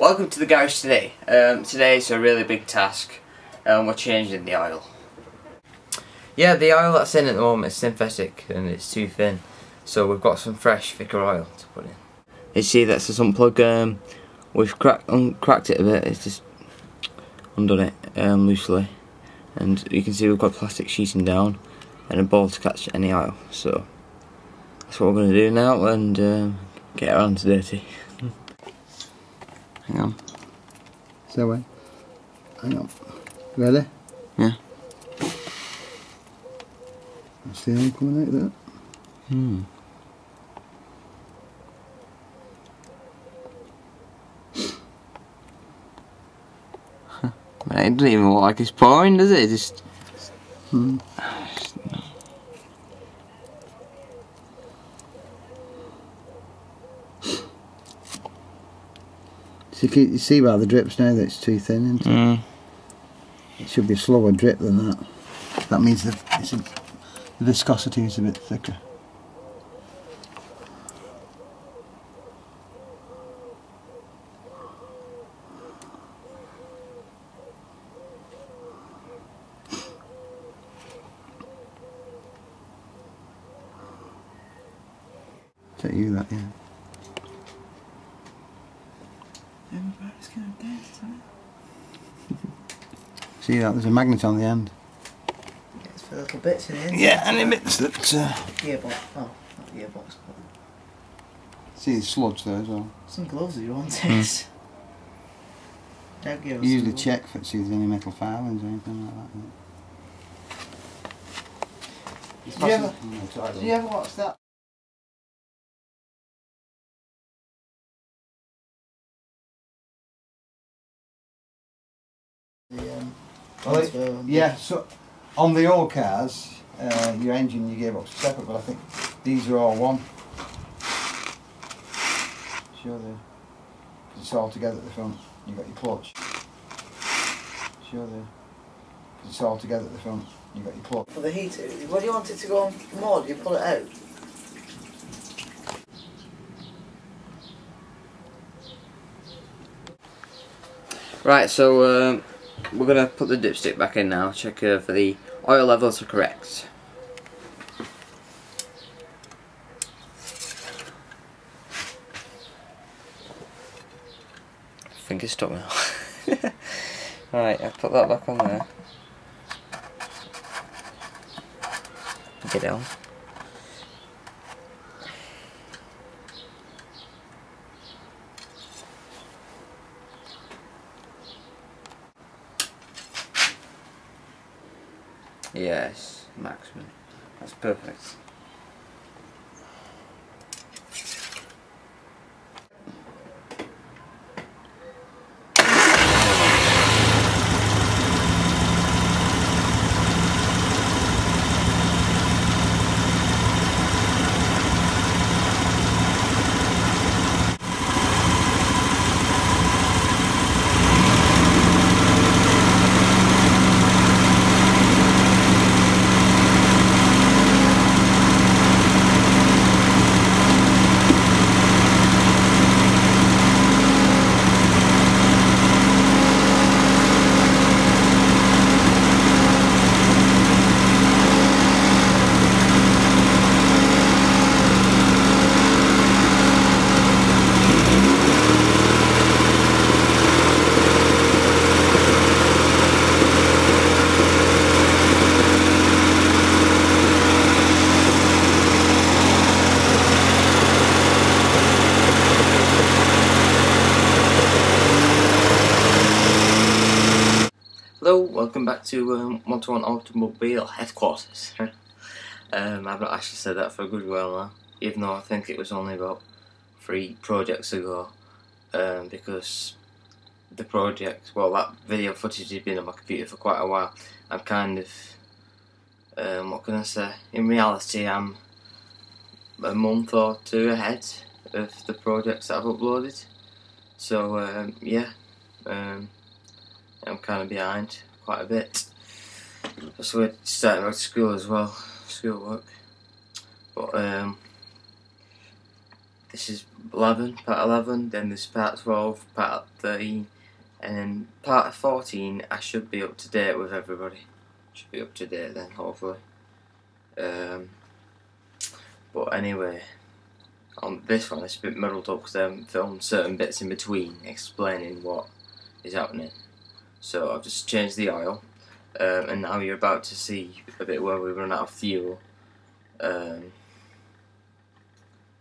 Welcome to the garage today. Today is a really big task. We're changing the oil. Yeah, the oil that's in at the moment is synthetic and it's too thin. So we've got some fresh, thicker oil to put in. You see that's a unplug. We've cracked it a bit, it's just undone it loosely. And you can see we've got plastic sheeting down and a ball to catch any oil. So that's what we're going to do now and get our hands dirty. Hang on. So wait. Hang on. Ready? Yeah. That's the oil coming out there. It doesn't even look like it's pouring, does it? It just... So you see by the drips now that it's too thin, isn't it? It should be a slower drip than that. That means the viscosity is a bit thicker. Take you that, yeah. Everybody's gonna dance tonight. See that? There's a magnet on the end. Yeah, it's for little bits in the end. Yeah, and it bits that. Gearbox. Oh, not gearbox, but. See the sludge there as well. Some gloves if you want it. Don't give us You usually some check for see if there's any metal filings or anything like that. Did you ever watch that? Yeah, so on the old cars, your engine and your gearbox are separate, but I think these are all one. Sure they, because it's all together at the front. You've got your clutch. Sure they, because it's all together at the front. You've got your clutch. For the heater, when do you want it to go on more, do you pull it out? Right, so we're going to put the dipstick back in now, check for the oil levels are correct. I think it's stuck now. Right, I'll put that back on there. Get it on. Yes, maximum. That's perfect. Hello, welcome back to 121 Automobile Headquarters. I've not actually said that for a good while now, even though I think it was only about 3 projects ago, because the project, well, that video footage has been on my computer for quite a while. I'm kind of, what can I say, in reality I'm a month or 2 ahead of the projects that I've uploaded, so yeah. I'm kind of behind quite a bit. So we're starting back to school as well, schoolwork. But this is 11, part 11, then there's part 12, part 13, and then part 14 I should be up to date with everybody. Should be up to date then, hopefully. But anyway, on this one it's a bit muddled up because I haven't filmed certain bits in between explaining what is happening. So I've just changed the oil, and now you're about to see a bit where we run out of fuel,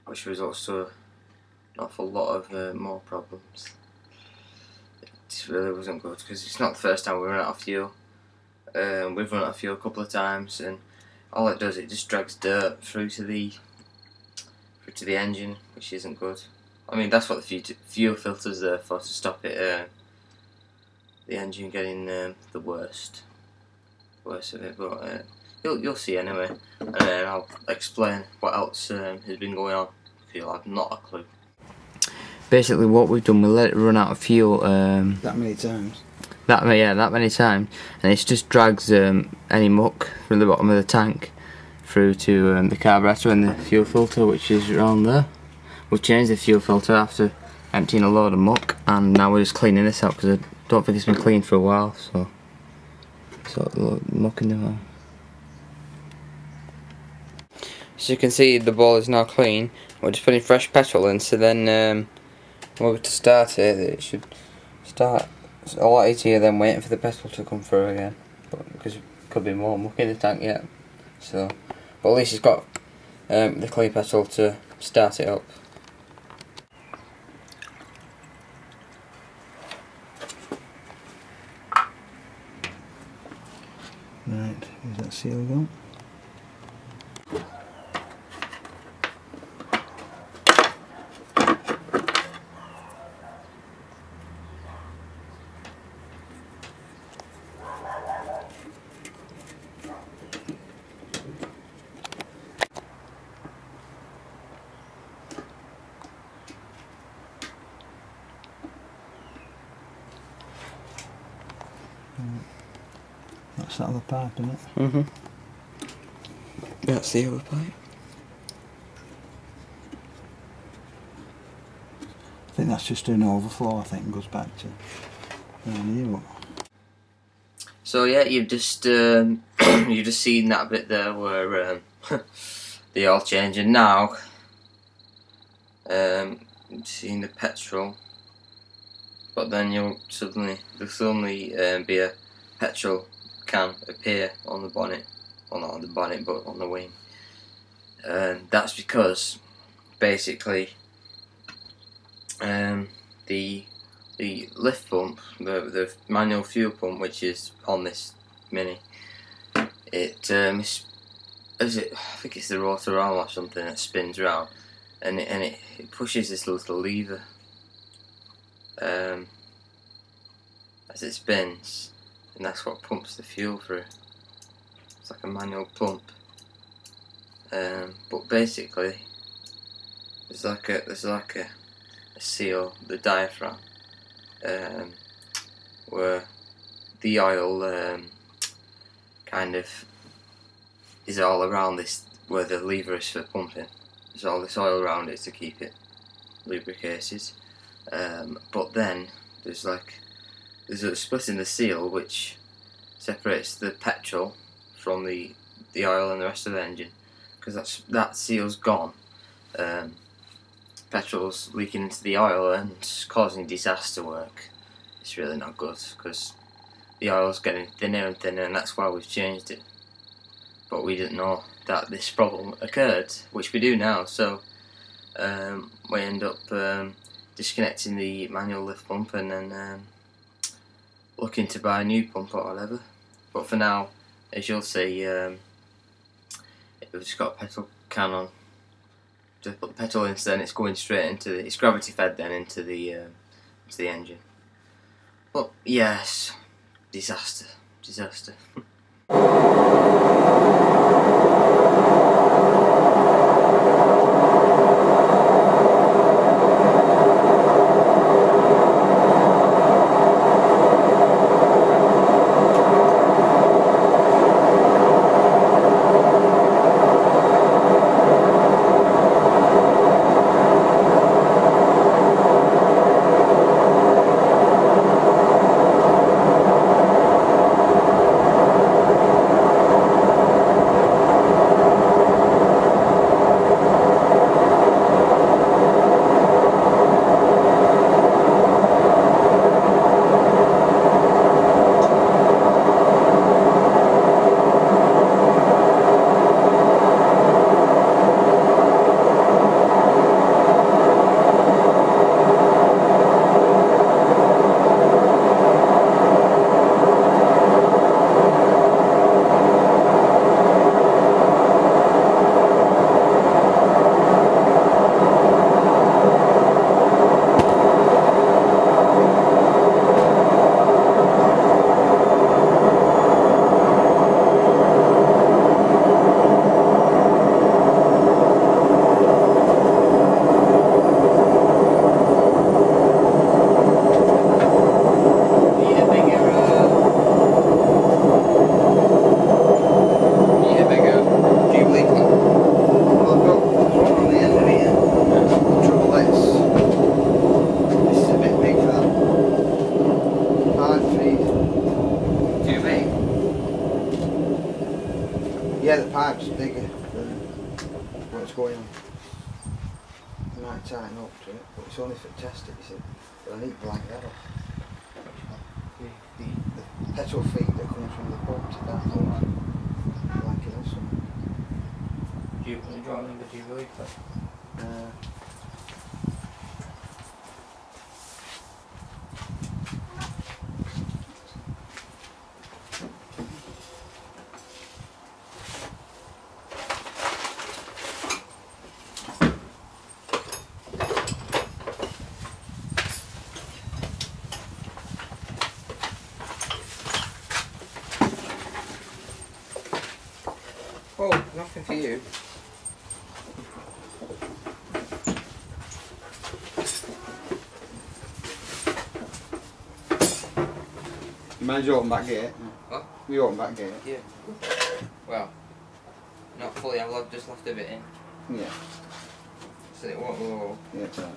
which results to an awful lot of more problems. It really wasn't good because it's not the first time we run out of fuel. We've run out of fuel a couple of times, and all it does, it just drags dirt through to the engine, which isn't good. I mean, that's what the fuel filter's there for, to stop it, the engine getting the worst of it. But you'll see anyway, and then I'll explain what else has been going on. You'll have not a clue. Basically, what we've done, we let it run out of fuel. That many times. That many times, and it just drags any muck from the bottom of the tank through to the carburetor and the fuel filter, which is around there. We've changed the fuel filter after emptying a load of muck, and now we're just cleaning this out because I don't think it's been cleaned for a while. So a lot of muck in there. As you can see, the ball is now clean. We're just putting fresh petrol in, so then when we're to start it should start. It's a lot easier than waiting for the petrol to come through again, because there could be more muck in the tank yet. So, but at least it's got the clean petrol to start it up. Right, is that seal gone? That's that other pipe, isn't it? Mm-hmm. That's the other pipe. I think that's just an overflow, I think, and goes back to around here. So yeah, you've just you've just seen that bit there where the oil change, and now you've seen the petrol, but then there'll suddenly be a petrol can appear on the bonnet, well, not on the bonnet but on the wing, and that's because basically the lift pump, the manual fuel pump, which is on this Mini, it I think it's the rotor arm or something that spins around, and it pushes this little lever as it spins, and that's what pumps the fuel through. It's like a manual pump, but basically there's like a seal, the diaphragm, where the oil kind of is all around this, where the lever is for pumping. There's all this oil around it to keep it lubricated, but then there's a split in the seal which separates the petrol from the oil and the rest of the engine, because that seal's gone. Petrol's leaking into the oil and causing disaster work. It's really not good because the oil's getting thinner and thinner, and that's why we've changed it. But we didn't know that this problem occurred, which we do now, so we end up disconnecting the manual lift pump and then looking to buy a new pump or whatever. But for now, as you'll see, we've just got a petrol can on. Just put the petrol in, so then it's going straight into it's gravity fed then into the engine. But yes, disaster. Yeah, the pipe's bigger than what's going on. You might tighten up to it, but it's only for testing, you see. But I need to blank that off. The petrol feed that comes from the pump to that hose. Blank it off somewhere. Do you remember the really quick? Oh, nothing for you. You manage to open back gate? What? We open back gate? Yeah. Well, not fully, I've just left a bit in. Yeah. So it won't go. Yeah, it's alright.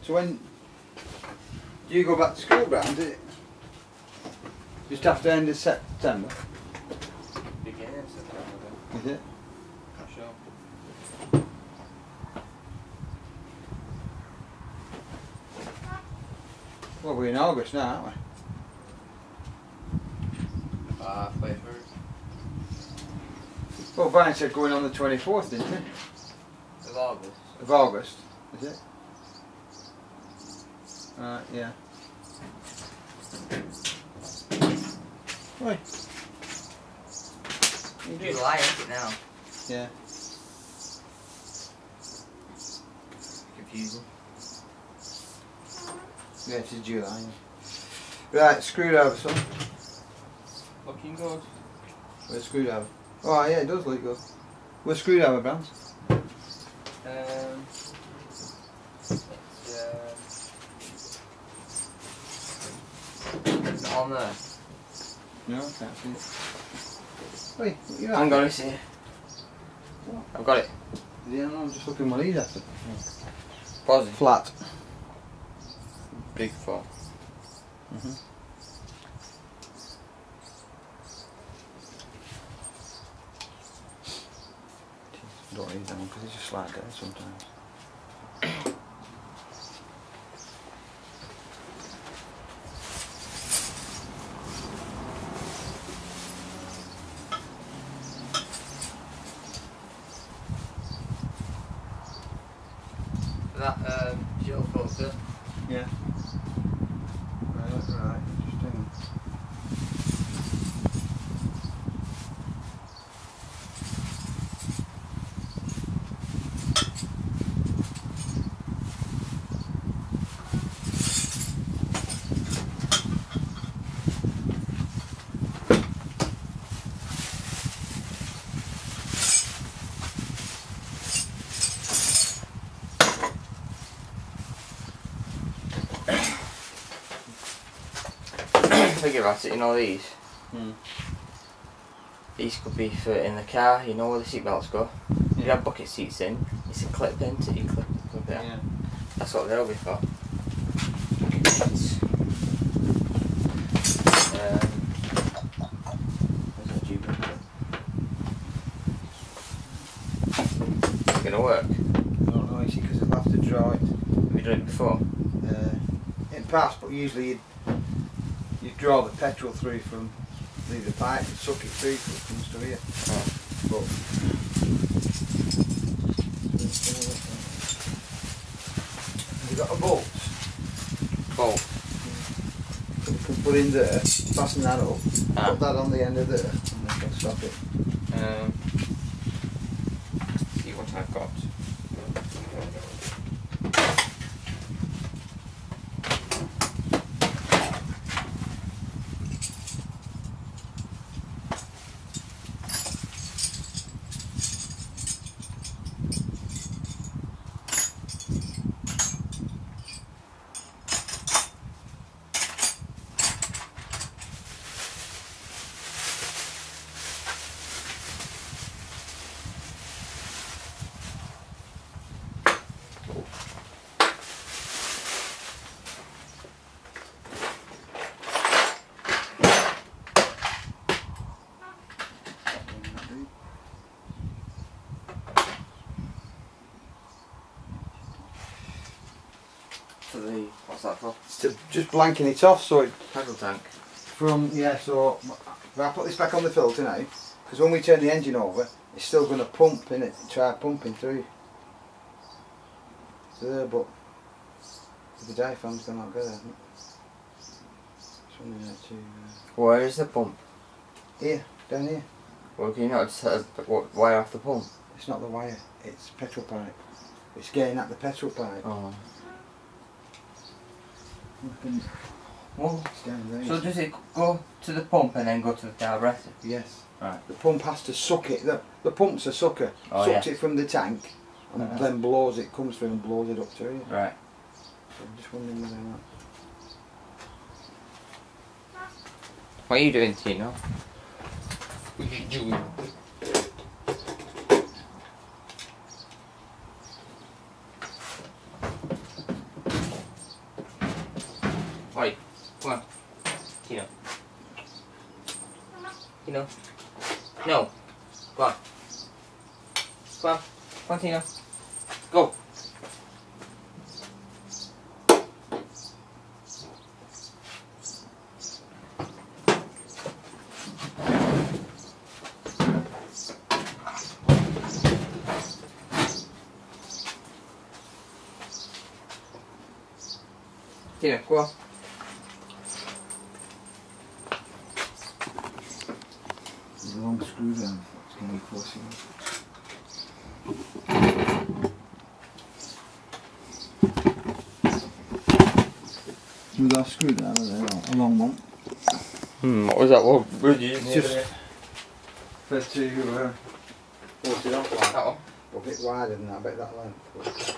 So when do you go back to school, Brian? Is it just after the end of September? Beginning of September. Is it? Not sure. Well, we're in August now, aren't we? Halfway through. Well, Brian said going on the 24th, didn't he? Of August. Of August, is it? Yeah. Right. July, isn't it now? Yeah. Confusing. Yeah, it's July. Yeah. Right, screwdriver, son. Looking good. Where's screwdriver? Oh, yeah, it does look good. Where's screwdriver, Brands? It's not on there. No, I can't see it. Wait, what you Hang on, it's here. I've got it. Yeah, no, I'm just looking what he's after. Positive. Flat. Big 4. Don't need that one because they just slide down sometimes. That shuttle filter. Yeah. Right, right. Interesting. Think about it, you know these? These could be for in the car, you know where the seat belts go? If you have bucket seats in, it's a clip in, so you clip it out. Yeah. That's what they'll be for. Where's that tube? It's gonna work. I don't know, you see, because it'll have to draw it Have you done it before? in past, but usually you'd draw the petrol through from the pipe and suck it through so it comes to here. But have you got a bolt? Bolt. So you can put in there, fasten that up, Ah. put that on the end of there, and then can stop it. See what I've got. for the, what's that for? It's to just blanking it off so it Petrol tank. so if I put this back on the filter now, because when we turn the engine over, it's still going to pump in it, try pumping through. So there, but the diaphragm's gone out good, hasn't it? Just wondering that too. Where is the pump? Here, down here. Well, can you not just set a wire off the pump? It's not the wire, it's petrol pipe. It's getting at the petrol pipe. Oh. Well, it's down there. So does it go to the pump and then go to the carburetor? Yes. Right. The pump has to suck it. The pump's a sucker. Oh, Sucks yeah. it from the tank and then blows it, comes through and blows it up to you. Right. So I'm just wondering whether that. What are you doing, Tino? What are you doing? Oi, come on. Tino. Tino. No. Go on. Go on. Come on, Tino. Go. Tino, go on. There's a long screw down. It's going to be forcing it. With our screwdriver there, a long one. What was that? What would you It's just for to force it off like that one? a bit wider than that, I bet that length.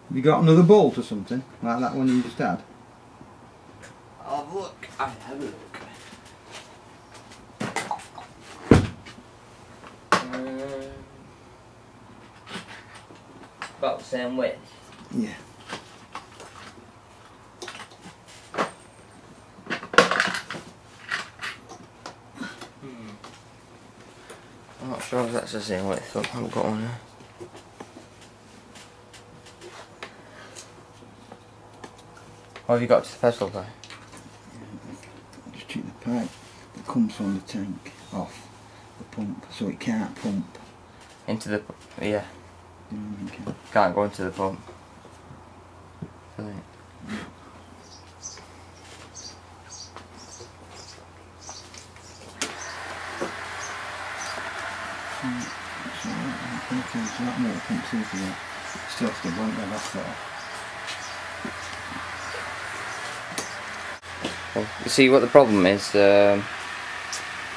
Have you got another bolt or something? Like that one you just had? I'll have a look. I'll have a look. About the same width. Yeah. I'm not sure if that's the same width, but I haven't got one there. What have you got to the petrol pipe? Just took the pipe that comes from the tank off the pump, so it can't pump. Into the, yeah, You can. can't go into the pump. Brilliant. So that motor pumps into that. Still have to blank that off there. Well, you see what the problem is?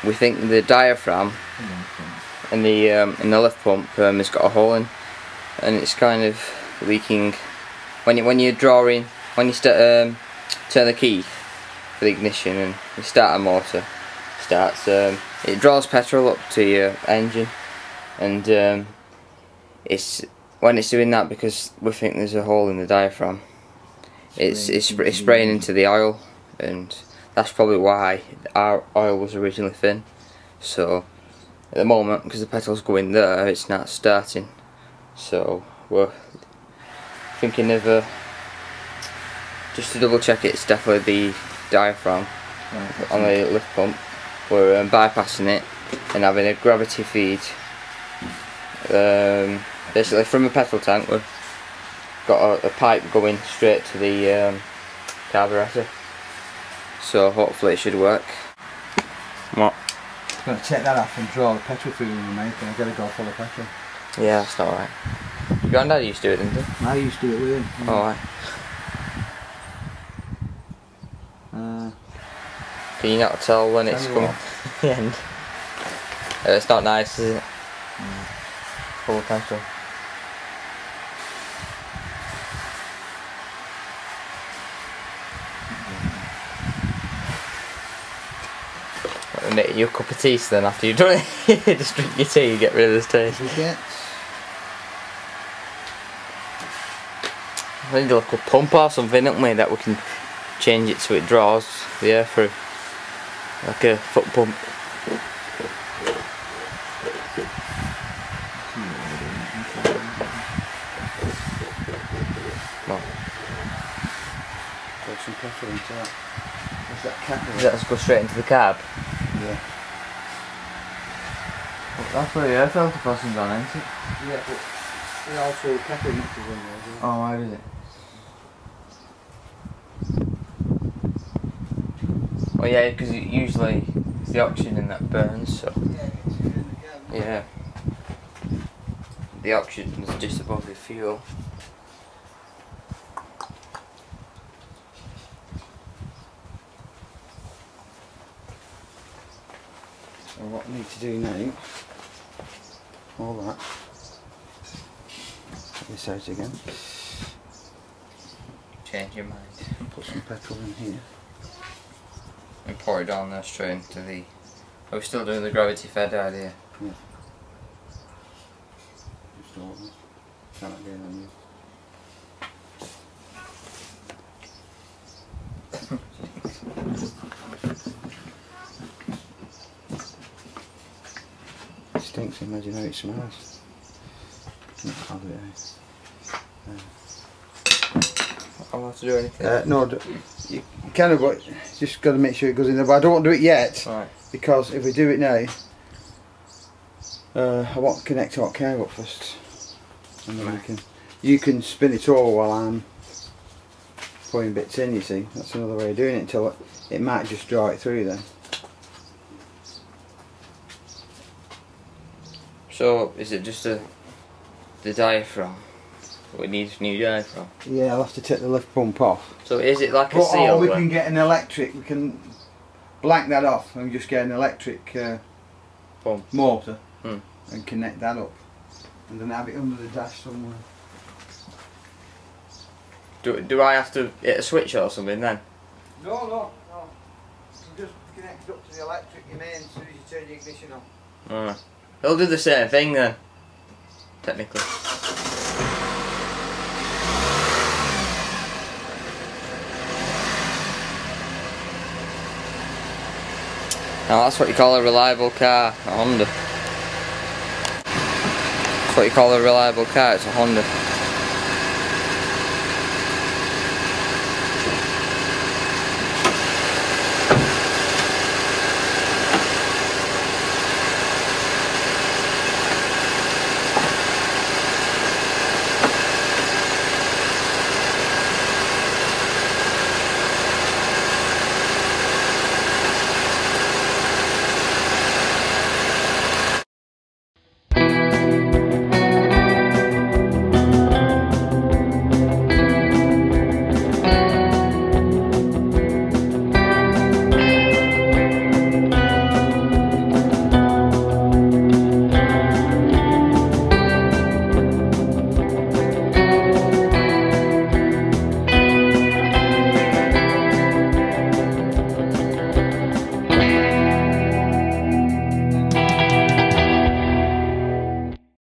We think the diaphragm in the lift pump has got a hole in, and it's kind of leaking. When you turn the key for the ignition and you start a motor, it draws petrol up to your engine, and it's when it's doing that, because we think there's a hole in the diaphragm, it's spraying into the oil, and that's probably why our oil was originally thin. So at the moment, because the petrol's going there, it's not starting. So we're thinking of just to double check it's definitely the diaphragm on the lift pump. We're bypassing it and having a gravity feed. Basically from a petrol tank, we've got a pipe going straight to the carburetor. So hopefully it should work. What? I'm going to take that off and draw the petrol through in the make, and I've got to go full of petrol. Yeah, that's not right. Your granddad used to do it, didn't he? I used to do it with him. Yeah. Oh, right. Can you not tell when it's coming to the end? It's not nice, is it? Full of petrol. Make you a cup of tea then after you've done it. Just drink your tea, get rid of this taste. We need a little pump or something, don't we, that we can change it so it draws the air through. Like a foot pump. Come on. Put some petrol into that. Where's that cap? Does that just go straight into the cab? Yeah. Well, that's where the air filter fasten's on, isn't it? Yeah, but there's also petrol mixers in there as well. Oh, why is it? Well, yeah, because usually it's the oxygen that burns, so. Yeah. The oxygen's just above the fuel. So what I need to do now, all that, get this out again, Change your mind. put some petrol in here. And pour it down there straight into the... Are we still doing the gravity fed idea? Yeah. Just open. Can't again on you. It stinks, imagine how it smells. I'll do it out. I'm not to do anything. No, you kind of got, just got to make sure it goes in there, but I don't want to do it yet, Right. because if we do it now, I want to connect our car up first, and then you can spin it over while I'm putting bits in, you see. That's another way of doing it, until it might just draw it through then. So, is it just the diaphragm? We need a new diaphragm. Yeah, I'll have to take the lift pump off. So is it like a Or seal? we can get an electric, we can blank that off and just get an electric Pump. motor and connect that up, and then have it under the dash somewhere. Do I have to hit a switch or something then? No. You just connect it up to the electric, your main, as soon as you turn the ignition on. Alright. It'll do the same thing then, technically. Now that's what you call a reliable car, a Honda. That's what you call a reliable car, it's a Honda.